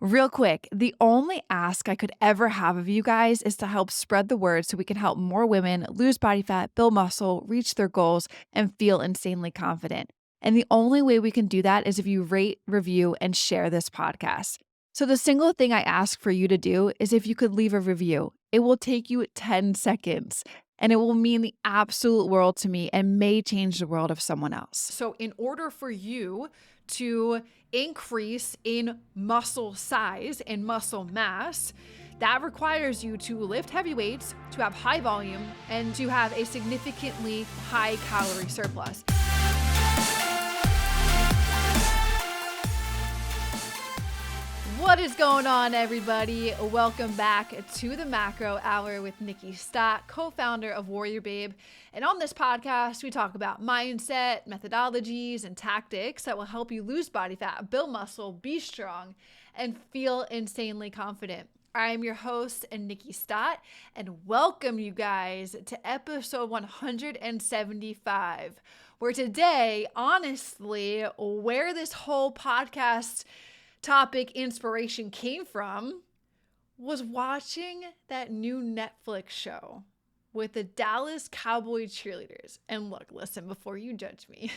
Real quick, the only ask I could ever have of you guys is to help spread the word so we can help more women lose body fat, build muscle, reach their goals, and feel insanely confident. And the only way we can do that is if you rate, review, and share this podcast. So the single thing I ask for you to do is if you could leave a review. It will take you 10 seconds and it will mean the absolute world to me and may change the world of someone else. So in order for you to increase in muscle size and muscle mass, that requires you to lift heavy weights, to have high volume, and to have a significantly high calorie surplus. What is going on, everybody? Welcome back to the Macro Hour with Nikkiey Stott, co-founder of WarriorBabe. And on this podcast, we talk about mindset, methodologies, and tactics that will help you lose body fat, build muscle, be strong, and feel insanely confident. I am your host, Nikkiey Stott, and welcome you guys to episode 175, where today, honestly, where this whole podcast topic inspiration came from was watching that new Netflix show with the Dallas Cowboy cheerleaders. And look, listen, before you judge me,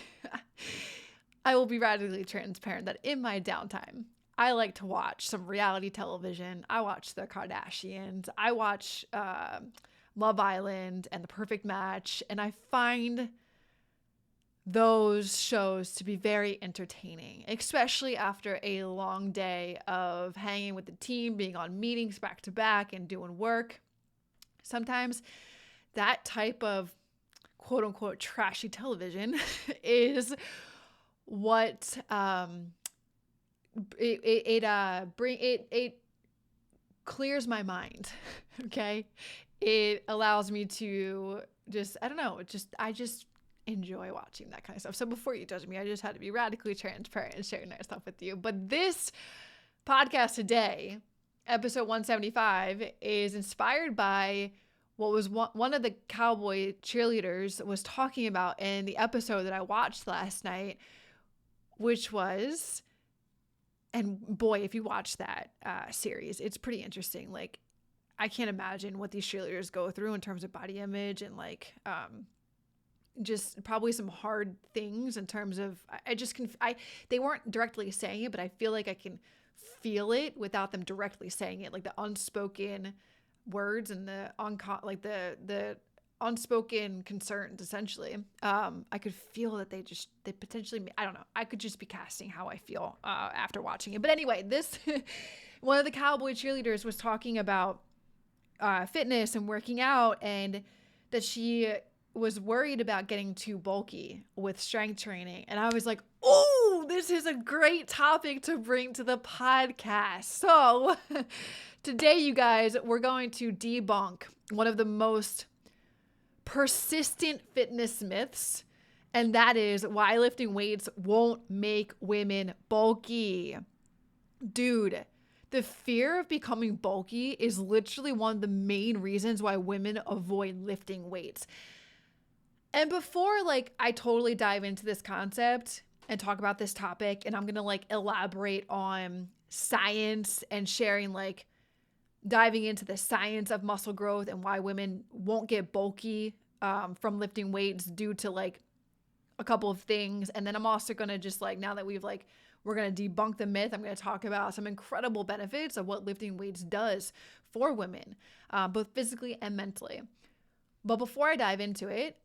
I will be radically transparent that in my downtime, I like to watch some reality television. I watch The Kardashians. I watch Love Island and The Perfect Match. And I find those shows to be very entertaining, especially after a long day of hanging with the team, being on meetings back to back and doing work. Sometimes that type of quote unquote trashy television is what it clears my mind. Okay. It allows me to I just enjoy watching that kind of stuff. So before you judge me, I just had to be radically transparent and sharing that stuff with you. But this podcast today, episode 175, is inspired by what was one of the cowboy cheerleaders was talking about in the episode that I watched last night, which was, and boy, if you watch that series, it's pretty interesting. Like, I can't imagine what these cheerleaders go through in terms of body image and just probably some hard things in terms of, they weren't directly saying it, but I feel like I can feel it without them directly saying it, like the unspoken words and the unspoken concerns, essentially. I could feel that they potentially, I don't know, I could just be casting how I feel after watching it. But anyway, this, one of the cowboy cheerleaders was talking about fitness and working out, and that she was worried about getting too bulky with strength training. And I was like, oh, this is a great topic to bring to the podcast. So today, you guys, we're going to debunk one of the most persistent fitness myths, and that is why lifting weights won't make women bulky. Dude, the fear of becoming bulky is literally one of the main reasons why women avoid lifting weights. And before I totally dive into this concept and talk about this topic, and I'm going to elaborate on science and sharing diving into the science of muscle growth and why women won't get bulky from lifting weights due to a couple of things. And then I'm also going to just now that we're going to debunk the myth, I'm going to talk about some incredible benefits of what lifting weights does for women, both physically and mentally. But before I dive into it,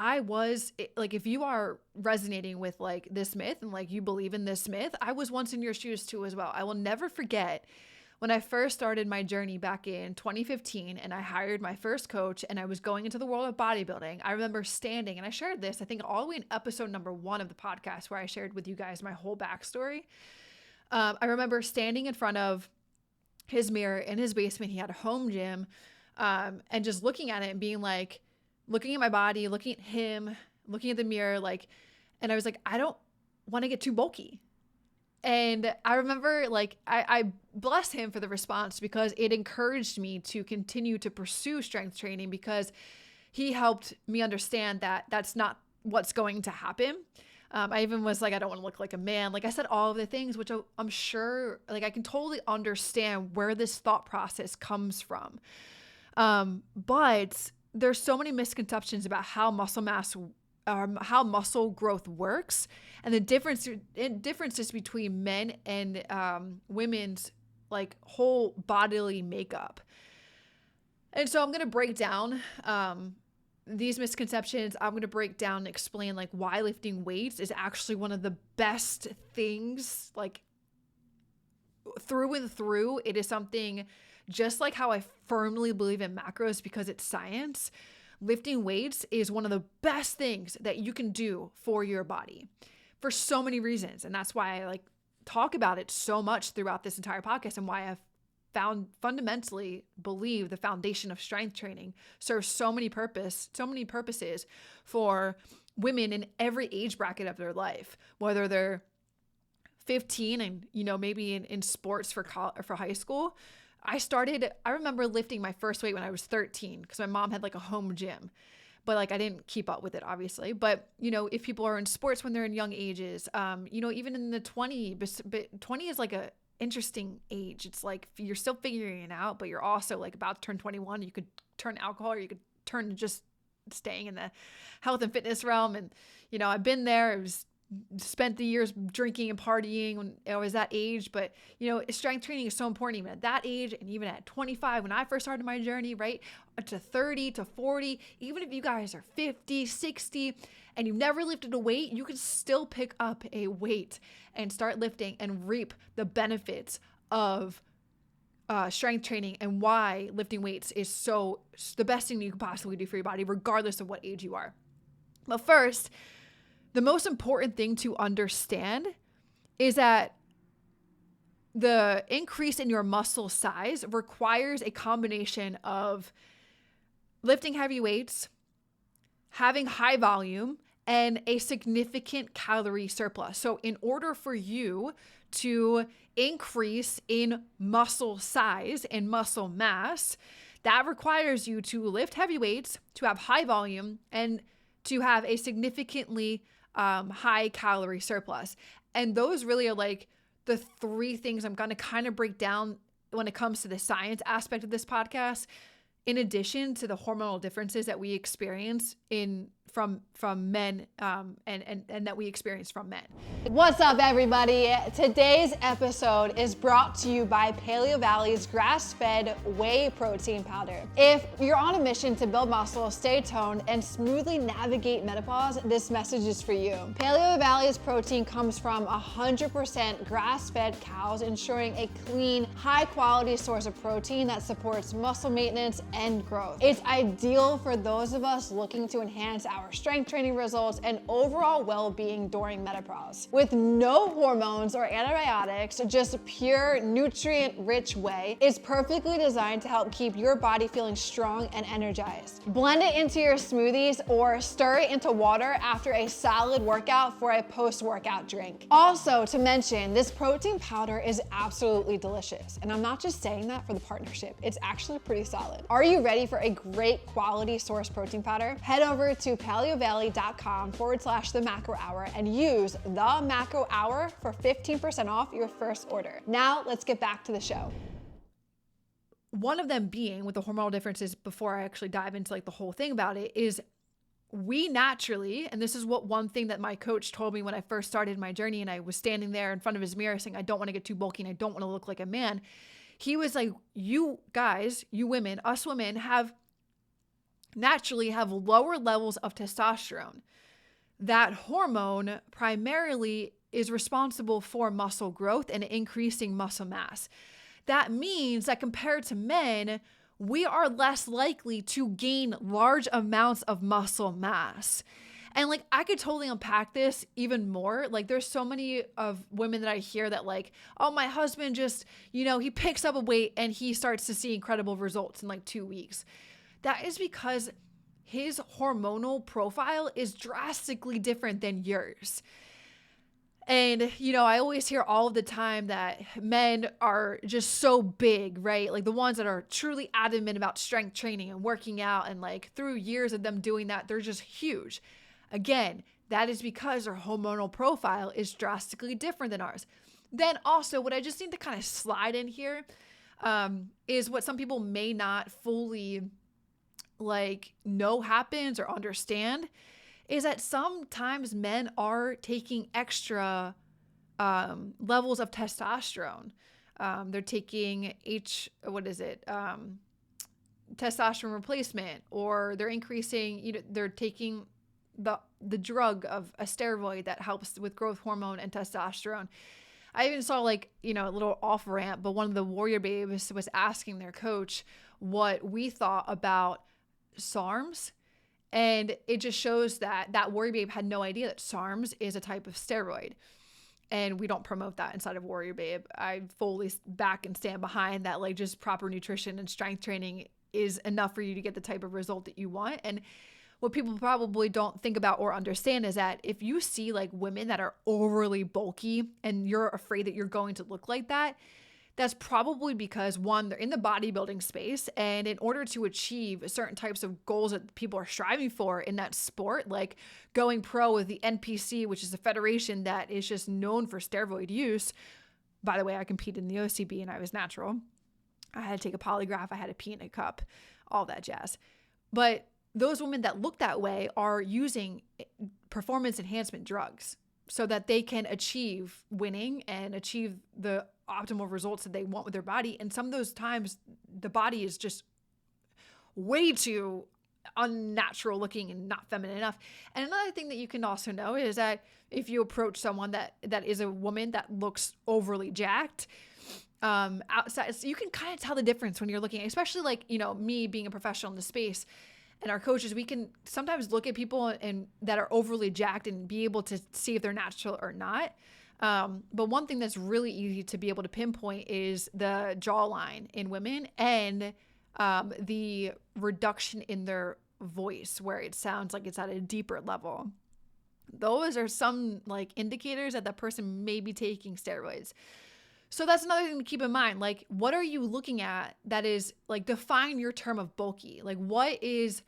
if you are resonating with this myth and you believe in this myth, I was once in your shoes too as well. I will never forget when I first started my journey back in 2015 and I hired my first coach and I was going into the world of bodybuilding. I remember standing, and I shared this, I think all the way in episode number 1 of the podcast, where I shared with you guys my whole backstory. I remember standing in front of his mirror in his basement. He had a home gym, and just looking at it and being looking at my body, looking at him, looking at the mirror, and I was I don't want to get too bulky. And I remember I bless him for the response, because it encouraged me to continue to pursue strength training, because he helped me understand that that's not what's going to happen. I even was like, I don't want to look like a man. Like I said, all of the things, which I'm sure, like I can totally understand where this thought process comes from. But there's so many misconceptions about how how muscle growth works, and the differences between men and women's like whole bodily makeup. And so I'm going to break down these misconceptions. I'm going to break down and explain like why lifting weights is actually one of the best things, like through and through. It is something just like how I firmly believe in macros because it's science. Lifting weights is one of the best things that you can do for your body for so many reasons. And that's why I like talk about it so much throughout this entire podcast, and why I've fundamentally believe the foundation of strength training serves so many purposes for women in every age bracket of their life, whether they're 15 and, maybe in sports for high school. I remember lifting my first weight when I was 13 because my mom had like a home gym, but like I didn't keep up with it obviously. But, if people are in sports when they're in young ages, even in the 20s, but 20 is like a interesting age. It's like you're still figuring it out, but you're also like about to turn 21. You could turn alcohol, or you could turn to just staying in the health and fitness realm. And, I've been there. It was spent the years drinking and partying when I was that age. But, strength training is so important even at that age. And even at 25, when I first started my journey, right, to 30 to 40, even if you guys are 50, 60, and you've never lifted a weight, you can still pick up a weight and start lifting and reap the benefits of strength training, and why lifting weights is the best thing you could possibly do for your body, regardless of what age you are. But first, the most important thing to understand is that the increase in your muscle size requires a combination of lifting heavy weights, having high volume, and a significant calorie surplus. So in order for you to increase in muscle size and muscle mass, that requires you to lift heavy weights, to have high volume, and to have a significantly high calorie surplus. And those really are like the three things I'm going to kind of break down when it comes to the science aspect of this podcast, in addition to the hormonal differences that we experience from men and that we experience from men. What's up, everybody? Today's episode is brought to you by Paleo Valley's grass-fed whey protein powder. If you're on a mission to build muscle, stay toned, and smoothly navigate menopause, this message is for you. Paleo Valley's protein comes from 100% grass-fed cows, ensuring a clean, high-quality source of protein that supports muscle maintenance and growth. It's ideal for those of us looking to enhance our strength training results and overall well-being during menopause. With no hormones or antibiotics, just pure nutrient-rich whey, it's perfectly designed to help keep your body feeling strong and energized. Blend it into your smoothies or stir it into water after a solid workout for a post-workout drink. Also, to mention, this protein powder is absolutely delicious, and I'm not just saying that for the partnership. It's actually pretty solid. Are you ready for a great quality source protein powder? Head over to paleovalley.com/the macro hour and use the macro hour for 15% off your first order. Now let's get back to the show. One of them being, with the hormonal differences, before I actually dive into like the whole thing about it, is we naturally, and this is one thing that my coach told me when I first started my journey, and I was standing there in front of his mirror saying, I don't want to get too bulky and I don't want to look like a man. He was like, you guys, you women, us women naturally have lower levels of testosterone. That hormone primarily is responsible for muscle growth and increasing muscle mass. That means that compared to men, we are less likely to gain large amounts of muscle mass. And like, I could totally unpack this even more. Like, there's so many of women that I hear that like, oh, my husband just, he picks up a weight and he starts to see incredible results in like 2 weeks. That is because his hormonal profile is drastically different than yours. And, I always hear all of the time that men are just so big, right? Like the ones that are truly adamant about strength training and working out, and like through years of them doing that, they're just huge. Again, That is because their hormonal profile is drastically different than ours. Then also, what I just need to kind of slide in here is what some people may not fully like know happens or understand, is that sometimes men are taking extra levels of testosterone. They're taking testosterone replacement, or they're increasing, they're taking the drug of a steroid that helps with growth hormone and testosterone. I even saw a little off rant, but one of the WarriorBabes was asking their coach what we thought about SARMs. And it just shows that WarriorBabe had no idea that SARMs is a type of steroid. And we don't promote that inside of WarriorBabe. I fully back and stand behind that, like, just proper nutrition and strength training is enough for you to get the type of result that you want. And what people probably don't think about or understand is that if you see like women that are overly bulky and you're afraid that you're going to look like that, that's probably because, one, they're in the bodybuilding space, and in order to achieve certain types of goals that people are striving for in that sport, like going pro with the NPC, which is a federation that is just known for steroid use. By the way, I competed in the OCB and I was natural. I had to take a polygraph. I had to pee in a cup, all that jazz. But those women that look that way are using performance enhancement drugs so that they can achieve winning and achieve the optimal results that they want with their body. And some of those times the body is just way too unnatural looking and not feminine enough. And another thing that you can also know is that if you approach someone that is a woman that looks overly jacked, outside, so you can kind of tell the difference when you're looking, especially like, me being a professional in the space and our coaches, we can sometimes look at people and that are overly jacked and be able to see if they're natural or not. But one thing that's really easy to be able to pinpoint is the jawline in women and the reduction in their voice, where it sounds like it's at a deeper level. Those are some like indicators that person may be taking steroids. So that's another thing to keep in mind. Like, what are you looking at that is like, define your term of bulky? Like, what is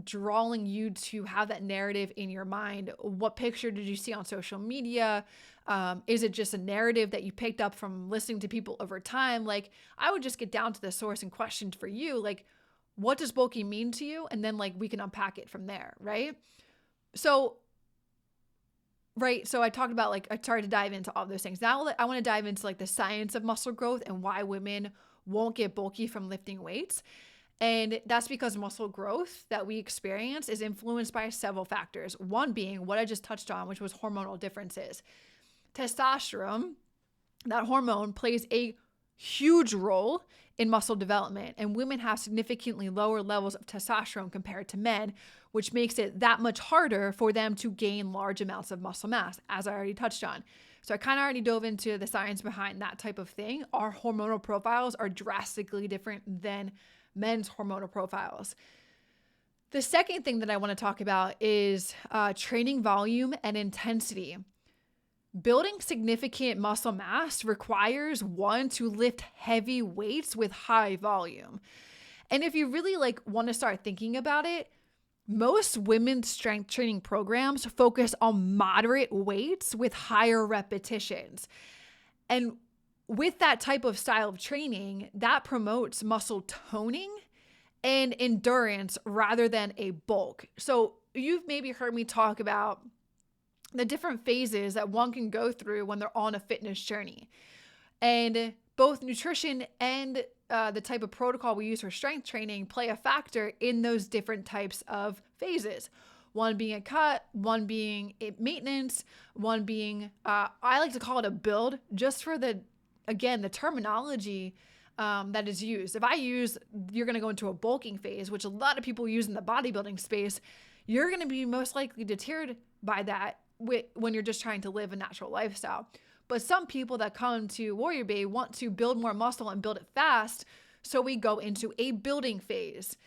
drawing you to have that narrative in your mind? What picture did you see on social media? Is it just a narrative that you picked up from listening to people over time? Like, I would just get down to the source and question for you, like, what does bulky mean to you? And then like, we can unpack it from there, right? So I talked about, like, I started to dive into all those things. Now I want to dive into like the science of muscle growth and why women won't get bulky from lifting weights. And that's because muscle growth that we experience is influenced by several factors. One being what I just touched on, which was hormonal differences. Testosterone, that hormone, plays a huge role in muscle development, and women have significantly lower levels of testosterone compared to men, which makes it that much harder for them to gain large amounts of muscle mass, as I already touched on. So I kind of already dove into the science behind that type of thing. Our hormonal profiles are drastically different than men's hormonal profiles. The second thing that I want to talk about is training volume and intensity. Building significant muscle mass requires one to lift heavy weights with high volume. And if you really like want to start thinking about it, most women's strength training programs focus on moderate weights with higher repetitions. And with that type of style of training, that promotes muscle toning and endurance rather than a bulk. So you've maybe heard me talk about the different phases that one can go through when they're on a fitness journey. And both nutrition and the type of protocol we use for strength training play a factor in those different types of phases. One being a cut, one being maintenance, one being, I like to call it a build, just for the terminology that is used. If I use, you're going to go into a bulking phase, which a lot of people use in the bodybuilding space, you're going to be most likely deterred by that when you're just trying to live a natural lifestyle. But some people that come to WarriorBabe want to build more muscle and build it fast, so we go into a building phase.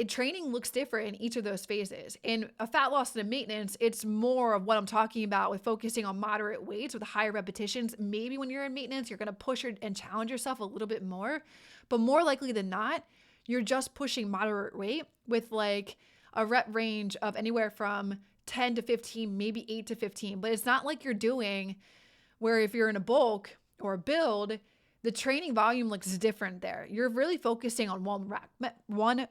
Training looks different in each of those phases. In a fat loss and a maintenance, it's more of what I'm talking about with focusing on moderate weights with higher repetitions. Maybe when you're in maintenance, you're going to push and challenge yourself a little bit more, but more likely than not, you're just pushing moderate weight with like a rep range of anywhere from 10 to 15, maybe 8 to 15. But it's not like you're doing where if you're in a bulk or a build, the training volume looks different there. You're really focusing on one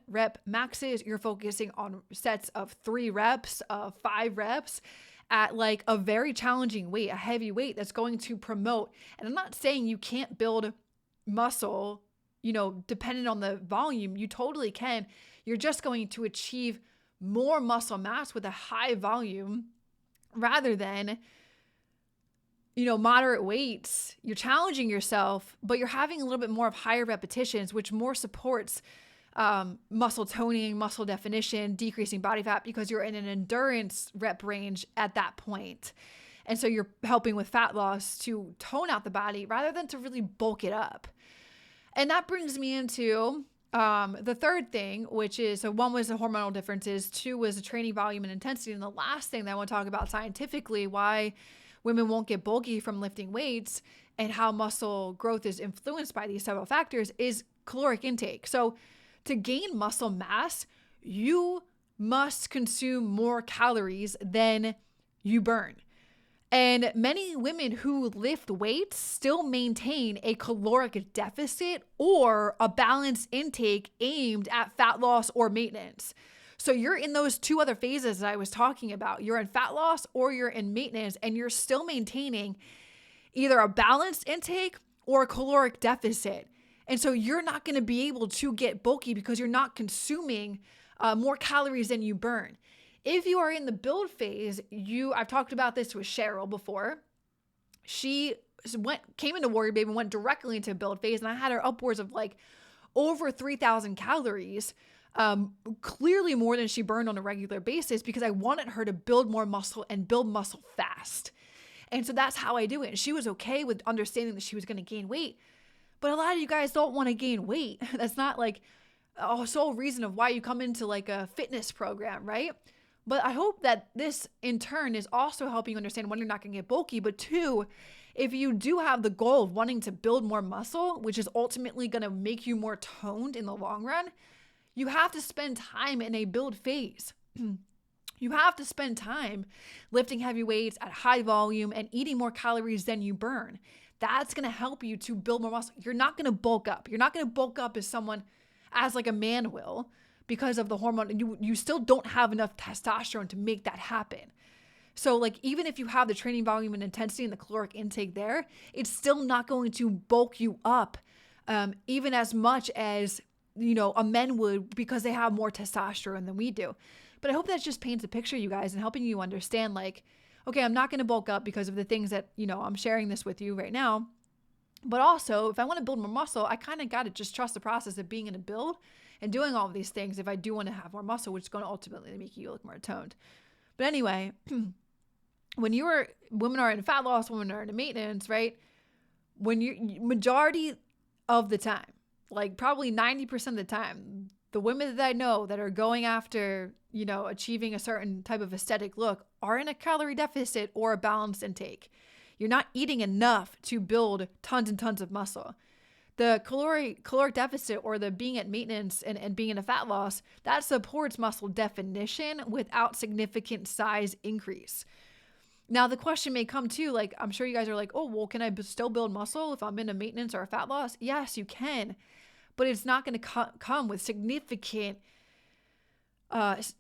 rep maxes. You're focusing on sets of 3 reps, of 5 reps at like a very challenging weight, a heavy weight that's going to promote. And I'm not saying you can't build muscle, dependent on the volume. You totally can. You're just going to achieve more muscle mass with a high volume rather than moderate weights. You're challenging yourself, but you're having a little bit more of higher repetitions, which more supports muscle toning, muscle definition, decreasing body fat, because you're in an endurance rep range at that point. And so you're helping with fat loss to tone out the body rather than to really bulk it up. And that brings me into the third thing, which is, so 1 was the hormonal differences, 2 was the training volume and intensity. And the last thing that I want to talk about scientifically, why women won't get bulky from lifting weights and how muscle growth is influenced by these several factors, is caloric intake. So to gain muscle mass, you must consume more calories than you burn. And many women who lift weights still maintain a caloric deficit or a balanced intake aimed at fat loss or maintenance. So you're in those 2 other phases that I was talking about. You're in fat loss or you're in maintenance, and you're still maintaining either a balanced intake or a caloric deficit. And so you're not going to be able to get bulky because you're not consuming more calories than you burn. If you are in the build phase, I've talked about this with Cheryl before. She came into WarriorBabe and went directly into build phase, and I had her upwards of like over 3,000 calories. Clearly more than she burned on a regular basis, because I wanted her to build more muscle and build muscle fast. And so that's how I do it. And she was okay with understanding that she was going to gain weight. But a lot of you guys don't want to gain weight. That's not like a sole reason of why you come into like a fitness program, right? But I hope that this in turn is also helping you understand when you're not going to get bulky. But 2, if you do have the goal of wanting to build more muscle, which is ultimately going to make you more toned in the long run, you have to spend time in a build phase. You have to spend time lifting heavy weights at high volume and eating more calories than you burn. That's going to help you to build more muscle. You're not going to bulk up. You're not going to bulk up as like a man will because of the hormone. You still don't have enough testosterone to make that happen. So like, even if you have the training volume and intensity and the caloric intake there, it's still not going to bulk you up even as much as a men would, because they have more testosterone than we do. But I hope that just paints a picture, you guys, and helping you understand like, okay, I'm not going to bulk up because of the things that, I'm sharing this with you right now. But also, if I want to build more muscle, I kind of got to just trust the process of being in a build and doing all of these things if I do want to have more muscle, which is going to ultimately make you look more toned. But anyway, when women are in fat loss, women are in maintenance, right? Majority of the time, like probably 90% of the time, the women that I know that are going after, achieving a certain type of aesthetic look are in a calorie deficit or a balanced intake. You're not eating enough to build tons and tons of muscle. The caloric deficit, or the being at maintenance and being in a fat loss, that supports muscle definition without significant size increase. Now, the question may come too, like, I'm sure you guys are like, oh, well, can I still build muscle if I'm in a maintenance or a fat loss? Yes, you can, but it's not going to come with significant,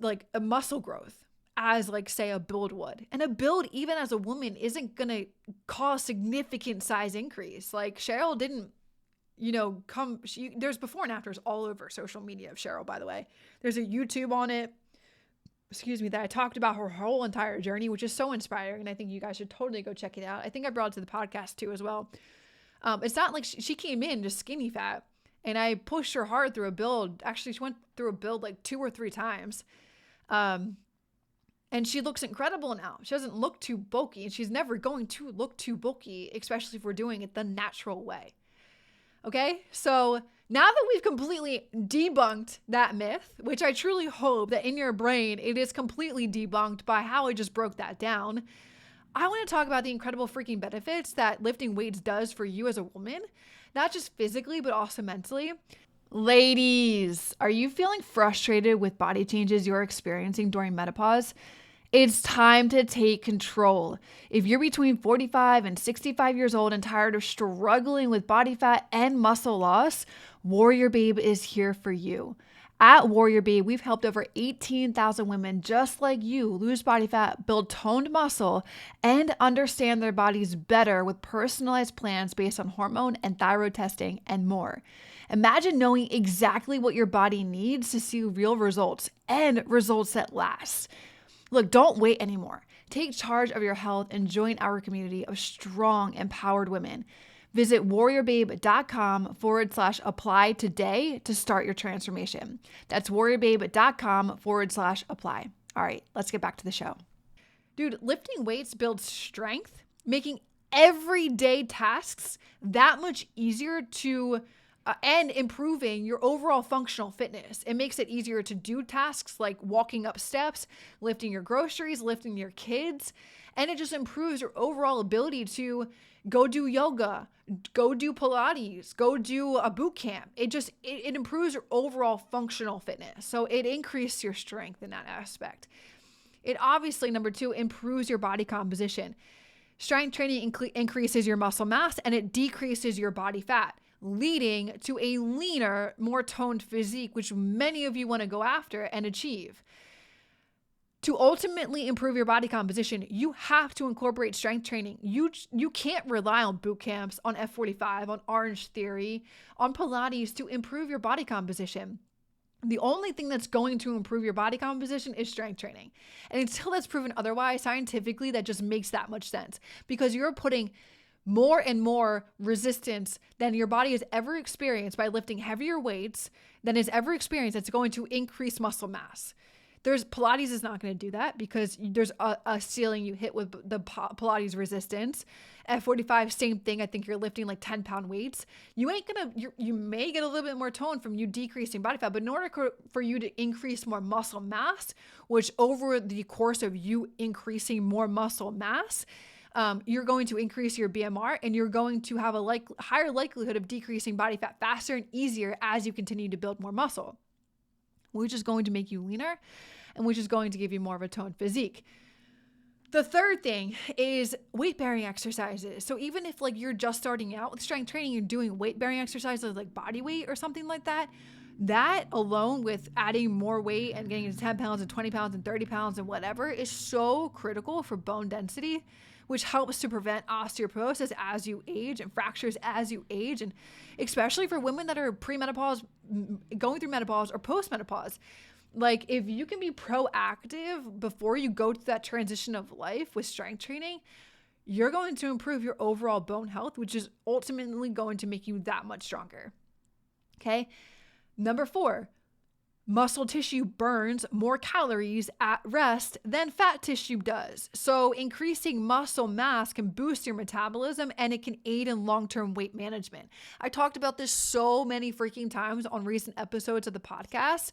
like a muscle growth as like, say, a build would. And a build, even as a woman, isn't going to cause significant size increase. Like Cheryl didn't, there's before and afters all over social media of Cheryl, by the way. There's a YouTube on it, that I talked about her whole entire journey, which is so inspiring. And I think you guys should totally go check it out. I think I brought it to the podcast too, as well. It's not like she came in just skinny fat and I pushed her hard through a build. Actually, she went through a build like 2 or 3 times. And she looks incredible now. She doesn't look too bulky, and she's never going to look too bulky, especially if we're doing it the natural way. Okay? So now that we've completely debunked that myth, which I truly hope that in your brain it is completely debunked by how I just broke that down, I want to talk about the incredible freaking benefits that lifting weights does for you as a woman, not just physically, but also mentally. Ladies, are you feeling frustrated with body changes you're experiencing during menopause? It's time to take control. If you're between 45 and 65 years old and tired of struggling with body fat and muscle loss, WarriorBabe is here for you. At WarriorBabe, we've helped over 18,000 women just like you lose body fat, build toned muscle, and understand their bodies better with personalized plans based on hormone and thyroid testing and more. Imagine knowing exactly what your body needs to see real results and results that last. Look, don't wait anymore. Take charge of your health and join our community of strong, empowered women. Visit WarriorBabe.com/apply today to start your transformation. That's WarriorBabe.com/apply. All right, let's get back to the show. Dude, lifting weights builds strength, making everyday tasks that much easier to and improving your overall functional fitness. It makes it easier to do tasks like walking up steps, lifting your groceries, lifting your kids, and it just improves your overall ability to go do yoga, go do Pilates, go do a boot camp. It improves your overall functional fitness. So it increases your strength in that aspect. It obviously, number 2, improves your body composition. Strength training increases your muscle mass and it decreases your body fat, leading to a leaner, more toned physique, which many of you want to go after and achieve. To ultimately improve your body composition, you have to incorporate strength training. You can't rely on boot camps, on F45, on Orange Theory, on Pilates to improve your body composition. The only thing that's going to improve your body composition is strength training. And until that's proven otherwise, scientifically, that just makes that much sense because you're putting more and more resistance than your body has ever experienced by lifting heavier weights than has ever experienced. That's going to increase muscle mass. Pilates is not going to do that because there's a ceiling you hit with the Pilates resistance. F45, same thing. I think you're lifting like 10-pound weights. You may get a little bit more tone from you decreasing body fat, but in order for you to increase more muscle mass, which over the course of you increasing more muscle mass, you're going to increase your BMR and you're going to have a higher likelihood of decreasing body fat faster and easier as you continue to build more muscle, which is going to make you leaner and which is going to give you more of a toned physique. The third thing is weight-bearing exercises. So even if you're just starting out with strength training, you're doing weight-bearing exercises like body weight or something like that, that alone with adding more weight and getting to 10 pounds and 20 pounds and 30 pounds and whatever is so critical for bone density, which helps to prevent osteoporosis as you age and fractures as you age. And especially for women that are pre-menopause, going through menopause or post-menopause, if you can be proactive before you go to that transition of life with strength training, you're going to improve your overall bone health, which is ultimately going to make you that much stronger. Okay. Number 4, muscle tissue burns more calories at rest than fat tissue does. So increasing muscle mass can boost your metabolism and it can aid in long-term weight management. I talked about this so many freaking times on recent episodes of the podcast.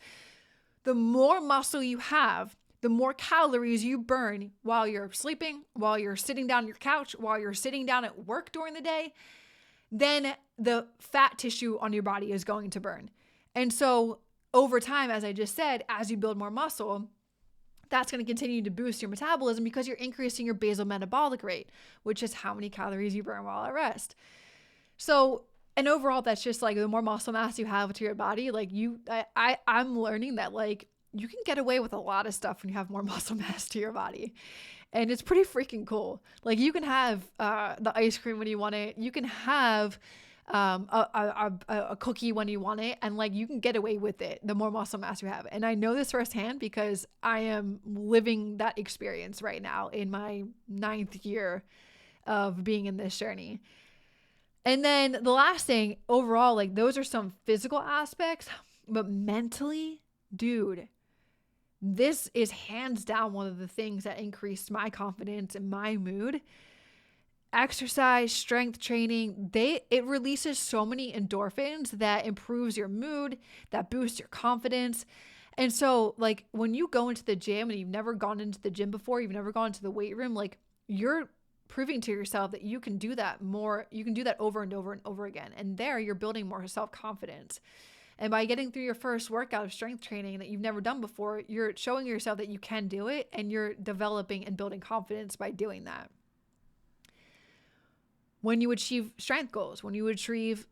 The more muscle you have, the more calories you burn while you're sleeping, while you're sitting down on your couch, while you're sitting down at work during the day, then the fat tissue on your body is going to burn. And so over time, as I just said, as you build more muscle, that's going to continue to boost your metabolism because you're increasing your basal metabolic rate, which is how many calories you burn while at rest. So, and overall, that's just the more muscle mass you have to your body, I'm learning that you can get away with a lot of stuff when you have more muscle mass to your body. And it's pretty freaking cool. You can have the ice cream when you want it. You can have a cookie when you want it, and you can get away with it the more muscle mass you have. And I know this firsthand because I am living that experience right now in my 9th year of being in this journey. And then the last thing overall, those are some physical aspects, but mentally, dude, this is hands down one of the things that increased my confidence and my mood. Exercise, strength training, it releases so many endorphins that improves your mood, that boosts your confidence. And so when you go into the gym and you've never gone into the gym before, you've never gone to the weight room, you're proving to yourself that you can do that more. You can do that over and over and over again. And there you're building more self-confidence. And by getting through your first workout of strength training that you've never done before, you're showing yourself that you can do it, and you're developing and building confidence by doing that. When you achieve strength goals, when you achieve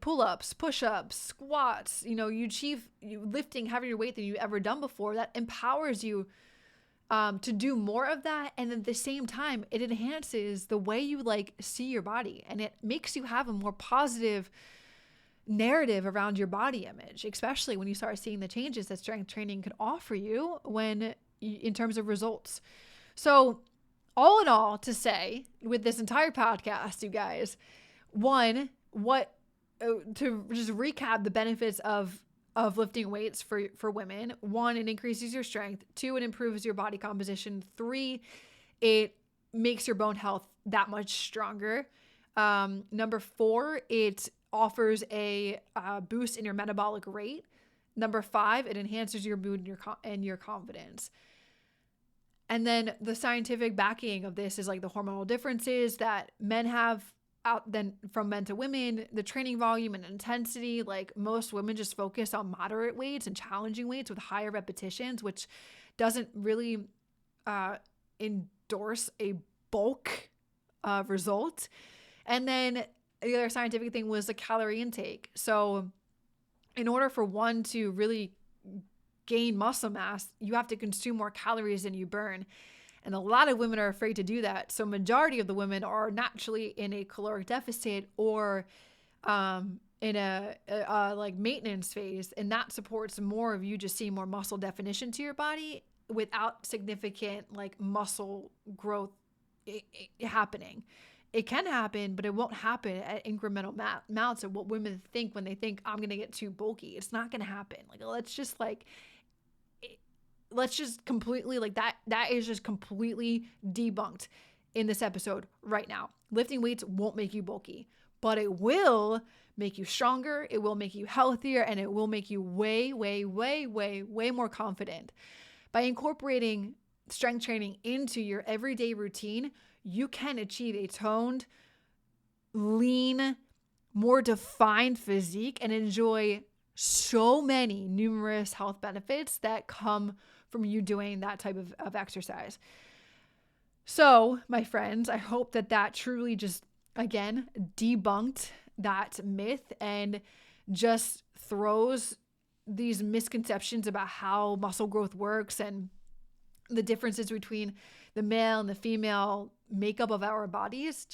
pull-ups, push-ups, squats, you achieve lifting heavier weight than you've ever done before, that empowers you to do more of that. And at the same time, it enhances the way you see your body, and it makes you have a more positive narrative around your body image, especially when you start seeing the changes that strength training can offer you in terms of results. So all in all, to say with this entire podcast, you guys, to just recap the benefits of lifting weights for women. 1, it increases your strength. 2, it improves your body composition. 3, it makes your bone health that much stronger. Number 4, it offers a boost in your metabolic rate. Number 5, it enhances your mood and your confidence. And then the scientific backing of this is the hormonal differences that men have from men to women, the training volume and intensity. Most women just focus on moderate weights and challenging weights with higher repetitions, which doesn't really endorse a bulk result. And then the other scientific thing was the calorie intake. So in order for one to really gain muscle mass, you have to consume more calories than you burn. And a lot of women are afraid to do that. So majority of the women are naturally in a caloric deficit or in a maintenance phase. And that supports more of you just seeing more muscle definition to your body without significant muscle growth happening. It can happen, but it won't happen at incremental amounts of what women think when they think I'm going to get too bulky. It's not going to happen. Let's just completely that is just completely debunked in this episode right now. Lifting weights won't make you bulky, but it will make you stronger. It will make you healthier, and it will make you way, way, way, way, way more confident. By incorporating strength training into your everyday routine, you can achieve a toned, lean, more defined physique and enjoy so many numerous health benefits that come from you doing that type of exercise. So, my friends, I hope that truly just, again, debunked that myth and just throws these misconceptions about how muscle growth works and the differences between the male and the female makeup of our bodies.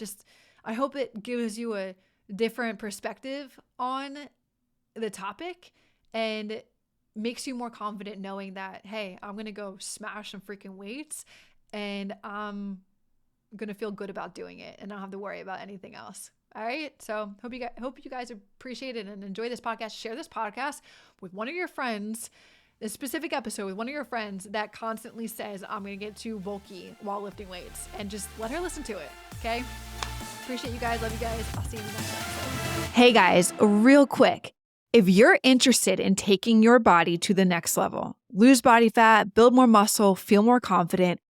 I hope it gives you a different perspective on the topic and makes you more confident knowing that, hey, I'm going to go smash some freaking weights and I'm going to feel good about doing it and not have to worry about anything else. All right. So hope you guys appreciate it and enjoy this podcast. Share this podcast with one of your friends, this specific episode with one of your friends that constantly says, I'm going to get too bulky while lifting weights, and just let her listen to it. Okay. Appreciate you guys. Love you guys. I'll see you in the next episode. Hey guys, real quick. If you're interested in taking your body to the next level, lose body fat, build more muscle, feel more confident,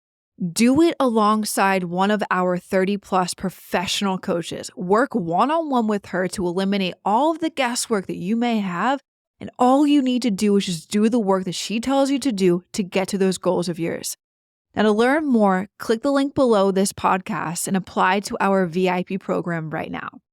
do it alongside one of our 30+ professional coaches. Work one-on-one with her to eliminate all of the guesswork that you may have. And all you need to do is just do the work that she tells you to do to get to those goals of yours. Now, to learn more, click the link below this podcast and apply to our VIP program right now.